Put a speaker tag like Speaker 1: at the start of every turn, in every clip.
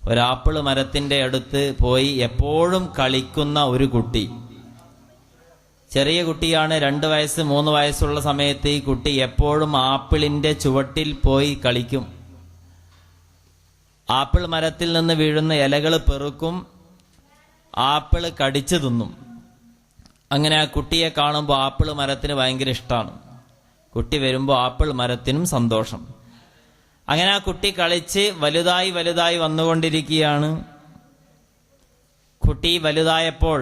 Speaker 1: ഒരാപ്പിൾ മരത്തിൻ്റെ അടുത്ത് പോയി എപ്പോഴും കളിക്കുന്ന ഒരു കുട്ടി. ചെറിയ കുട്ടിയാണ്, 2 വയസ്സ് 3 വയസ്സുള്ള സമയത്ത് ഈ കുട്ടി എപ്പോഴും ആപ്പിളിൻ്റെ ചുവട്ടിൽ പോയി കളിക്കും. ആപ്പിൾ മരത്തിൽ നിന്ന് വീഴുന്ന ഇലകൾ പെറുക്കും, ആപ്പിൾ കടിച്ചു തിന്നും. അങ്ങനെ ആ കുട്ടിയെ കാണുമ്പോൾ ആപ്പിൾ മരത്തിന് ഭയങ്കര ഇഷ്ടമാണ്. കുട്ടി വരുമ്പോൾ ആപ്പിൾ മരത്തിനും സന്തോഷം. അങ്ങനെ ആ കുട്ടി കളിച്ച് വലുതായി വലുതായി വന്നുകൊണ്ടിരിക്കുകയാണ്. കുട്ടി വലുതായപ്പോൾ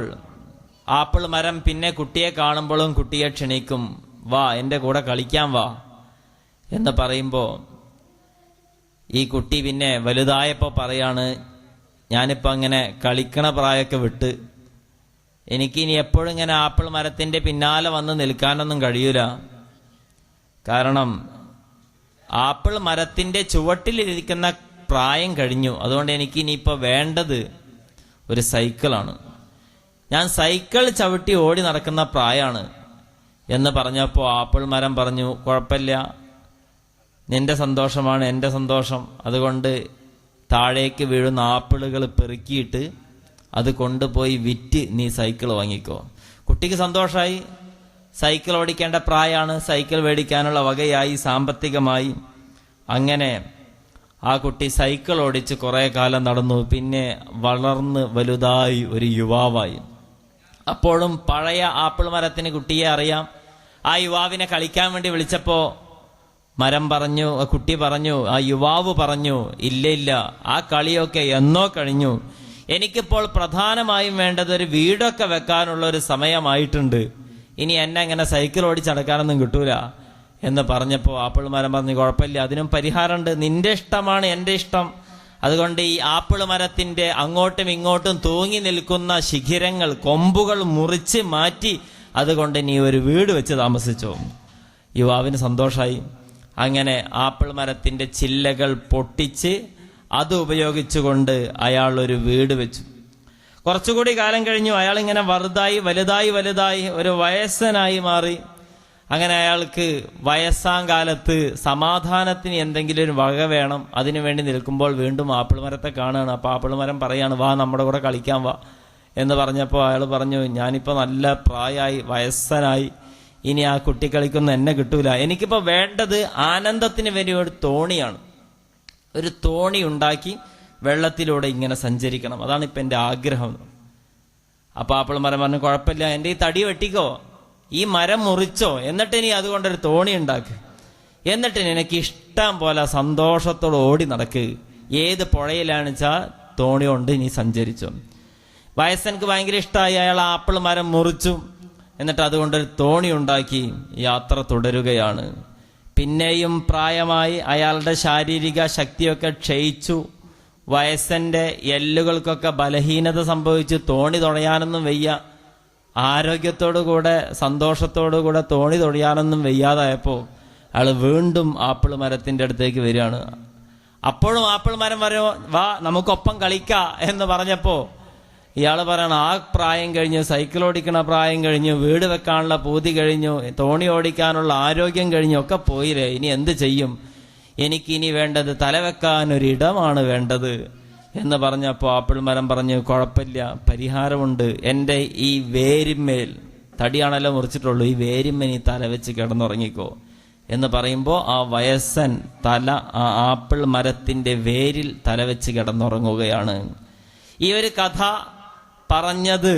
Speaker 1: ആപ്പിൾ മരം പിന്നെ കുട്ടിയെ കാണുമ്പോഴും കുട്ടിയെ ക്ഷണിക്കും, വാ എൻ്റെ കൂടെ കളിക്കാൻ വാ എന്ന് പറയുമ്പോൾ ഈ കുട്ടി പിന്നെ വലുതായപ്പോൾ പറയാണ്, ഞാനിപ്പോൾ അങ്ങനെ കളിക്കണ പ്രായമൊക്കെ വിട്ട് എനിക്കിനി എപ്പോഴും ഇങ്ങനെ ആപ്പിൾ മരത്തിൻ്റെ പിന്നാലെ വന്ന് നിൽക്കാനൊന്നും കഴിയൂല. കാരണം ആപ്പിൾ മരത്തിൻ്റെ ചുവട്ടിലിരിക്കുന്ന പ്രായം കഴിഞ്ഞു. അതുകൊണ്ട് എനിക്ക് ഇനിയിപ്പോൾ വേണ്ടത് ഒരു സൈക്കിളാണ്. ഞാൻ സൈക്കിൾ ചവിട്ടി ഓടി നടക്കുന്ന പ്രായമാണ് എന്ന് പറഞ്ഞപ്പോൾ ആപ്പിൾ മരം പറഞ്ഞു, കുഴപ്പമില്ല, നിന്റെ സന്തോഷമാണ് എൻ്റെ സന്തോഷം. അതുകൊണ്ട് താഴേക്ക് വീഴുന്ന ആപ്പിളുകൾ പെറുക്കിയിട്ട് അത് കൊണ്ടുപോയി വിറ്റ് നീ സൈക്കിൾ വാങ്ങിക്കോ. കുട്ടിക്ക് സന്തോഷമായി. സൈക്കിൾ ഓടിക്കേണ്ട പ്രായമാണ്, സൈക്കിൾ മേടിക്കാനുള്ള വകയായി സാമ്പത്തികമായി. അങ്ങനെ ആ കുട്ടി സൈക്കിൾ ഓടിച്ച് കുറേ കാലം നടന്നു. പിന്നെ വളർന്ന് വലുതായി ഒരു യുവാവായി. അപ്പോഴും പഴയ ആപ്പിൾ മരത്തിന് കുട്ടിയെ അറിയാം. ആ യുവാവിനെ കളിക്കാൻ വേണ്ടി വിളിച്ചപ്പോൾ മരം പറഞ്ഞു, കുട്ടി പറഞ്ഞു, ആ യുവാവ് പറഞ്ഞു, ഇല്ല ഇല്ല, ആ കളിയൊക്കെ എന്നോ കഴിഞ്ഞു. എനിക്കിപ്പോൾ പ്രധാനമായും വേണ്ടത് ഒരു വീടൊക്കെ വെക്കാനുള്ള ഒരു സമയമായിട്ടുണ്ട്. ഇനി എന്നെ അങ്ങനെ സൈക്കിൾ ഓടിച്ചടക്കാനൊന്നും കിട്ടൂല എന്ന് പറഞ്ഞപ്പോൾ ആപ്പിൾ മരം പറഞ്ഞു, കുഴപ്പമില്ല, അതിനും പരിഹാരമുണ്ട്. നിന്റെ ഇഷ്ടമാണ് എൻ്റെ ഇഷ്ടം. അതുകൊണ്ട് ഈ ആപ്പിൾ മരത്തിൻ്റെ അങ്ങോട്ടും ഇങ്ങോട്ടും തൂങ്ങി നിൽക്കുന്ന ശിഖിരങ്ങൾ, കൊമ്പുകൾ മുറിച്ച് മാറ്റി അതുകൊണ്ട് നീ ഒരു വീട് വെച്ച് താമസിച്ചോ. യുവാവിന് സന്തോഷമായി. അങ്ങനെ ആപ്പിൾ മരത്തിൻ്റെ ചില്ലകൾ പൊട്ടിച്ച് അത് ഉപയോഗിച്ചുകൊണ്ട് അയാൾ ഒരു വീട് വെച്ചു. കുറച്ചുകൂടി കാലം കഴിഞ്ഞു. അയാൾ ഇങ്ങനെ വലുതായി ഒരു വയസ്സനായി മാറി. അങ്ങനെ അയാൾക്ക് വയസ്സാം കാലത്ത് സമാധാനത്തിന് എന്തെങ്കിലും ഒരു വക വേണം. അതിനു വേണ്ടി നിൽക്കുമ്പോൾ വീണ്ടും ആപ്പിൾ മരത്തെ കാണുകയാണ്. അപ്പോൾ ആപ്പിൾ മരം പറയാണ്, വാ നമ്മുടെ കൂടെ കളിക്കാൻ വാ എന്ന് പറഞ്ഞപ്പോൾ അയാൾ പറഞ്ഞു, ഞാനിപ്പോൾ നല്ല പ്രായമായി, വയസ്സനായി, ഇനി ആ കുട്ടി കളിക്കുന്ന എന്നെ കിട്ടൂല. എനിക്കിപ്പോൾ വേണ്ടത് ആനന്ദത്തിന് വേണ്ടി ഒരു തോണിയാണ്. ഒരു തോണി ഉണ്ടാക്കി വെള്ളത്തിലൂടെ ഇങ്ങനെ സഞ്ചരിക്കണം, അതാണ് ഇപ്പം എൻ്റെ ആഗ്രഹം. അപ്പോൾ ആപ്പിൾ മരം പറഞ്ഞു, കുഴപ്പമില്ല, എൻ്റെ ഈ തടി വെട്ടിക്കോ, ഈ മരം മുറിച്ചോ, എന്നിട്ട് ഇനി അതുകൊണ്ടൊരു തോണി ഉണ്ടാക്ക്, എന്നിട്ട് എനിക്ക് ഇഷ്ടം പോലെ സന്തോഷത്തോടെ ഓടി നടക്ക്, ഏത് പുഴയിലാണെന്ന് വെച്ചാൽ തോണി കൊണ്ട് ഇനി സഞ്ചരിച്ചു. വയസ്സനക്ക് ഭയങ്കര ഇഷ്ടമായി. അയാൾ ആപ്പിൾ മരം മുറിച്ചു, എന്നിട്ട് അതുകൊണ്ടൊരു തോണി ഉണ്ടാക്കി യാത്ര തുടരുകയാണ്. പിന്നെയും പ്രായമായി, അയാളുടെ ശാരീരിക ശക്തിയൊക്കെ ക്ഷയിച്ചു. വയസ്സൻ്റെ എല്ലുകൾക്കൊക്കെ ബലഹീനത സംഭവിച്ചു. തോണി തുഴയാനൊന്നും വയ്യ. ആരോഗ്യത്തോടുകൂടെ സന്തോഷത്തോടുകൂടെ തോണി തുഴയാനൊന്നും വയ്യാതായപ്പോൾ അയാൾ വീണ്ടും ആപ്പിൾ മരത്തിൻ്റെ അടുത്തേക്ക് വരികയാണ്. അപ്പോഴും ആപ്പിൾ മരം പറയുമോ, വാ നമുക്കൊപ്പം കളിക്കാം എന്ന് പറഞ്ഞപ്പോൾ ഇയാൾ പറയണം, ആ പ്രായം കഴിഞ്ഞു, സൈക്കിൾ ഓടിക്കണ പ്രായം കഴിഞ്ഞു, വീട് വെക്കാനുള്ള പൂതി കഴിഞ്ഞു, തോണി ഓടിക്കാനുള്ള ആരോഗ്യം കഴിഞ്ഞു, ഒക്കെ പോയില്ലേ, ഇനി എന്ത് ചെയ്യും? എനിക്കിനി വേണ്ടത് തലവെക്കാനൊരിടമാണ് വേണ്ടത് എന്ന് പറഞ്ഞപ്പോൾ ആപ്പിൾ മരം പറഞ്ഞു, കുഴപ്പമില്ല, പരിഹാരമുണ്ട്. എൻ്റെ ഈ വേരിന്മേൽ, തടിയാണല്ലോ മുറിച്ചിട്ടുള്ളൂ, ഈ വേരിന്മേൽ നീ തല വെച്ച് കിടന്നുറങ്ങിക്കോ എന്ന് പറയുമ്പോൾ ആ വയസ്സൻ ആ ആപ്പിൾ മരത്തിൻ്റെ വേരിൽ തല വെച്ച് കിടന്നുറങ്ങുകയാണ്. ഈ ഒരു കഥ പറഞ്ഞത്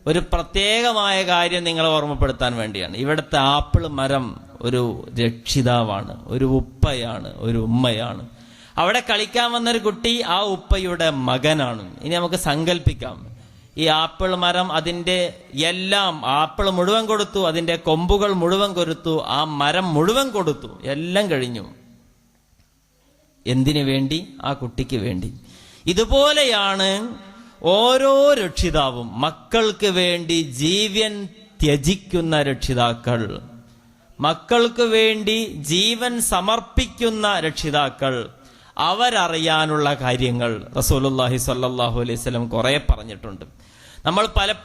Speaker 1: ഒരു പ്രത്യേകമായ കാര്യം നിങ്ങളെ ഓർമ്മപ്പെടുത്താൻ വേണ്ടിയാണ്. ഇവിടുത്തെ ആപ്പിൾ മരം ഒരു രക്ഷിതാവാണ്, ഒരു ഉപ്പയാണ്, ഒരു ഉമ്മയാണ്. അവിടെ കളിക്കാൻ വന്നൊരു കുട്ടി ആ ഉപ്പയുടെ മകനാണ്. ഇനി നമുക്ക് സങ്കല്പിക്കാം, ഈ ആപ്പിൾ മരം അതിൻ്റെ എല്ലാം, ആപ്പിൾ മുഴുവൻ കൊടുത്തു, അതിൻ്റെ കൊമ്പുകൾ മുഴുവൻ കൊടുത്തു, ആ മരം മുഴുവൻ കൊടുത്തു, എല്ലാം കഴിഞ്ഞു. എന്തിനു വേണ്ടി? ആ കുട്ടിക്ക് വേണ്ടി. ഇതുപോലെയാണ് ഓരോ രക്ഷിതാവും. മക്കൾക്ക് വേണ്ടി ജീവൻ ത്യജിക്കുന്ന രക്ഷിതാക്കൾ, മക്കൾക്ക് വേണ്ടി ജീവൻ സമർപ്പിക്കുന്ന രക്ഷിതാക്കൾ, അവരറിയാനുള്ള കാര്യങ്ങൾ റസൂലുള്ളാഹി സ്വല്ലല്ലാഹു അലൈഹി വസല്ലം കുറെ പറഞ്ഞിട്ടുണ്ട്. നമ്മൾ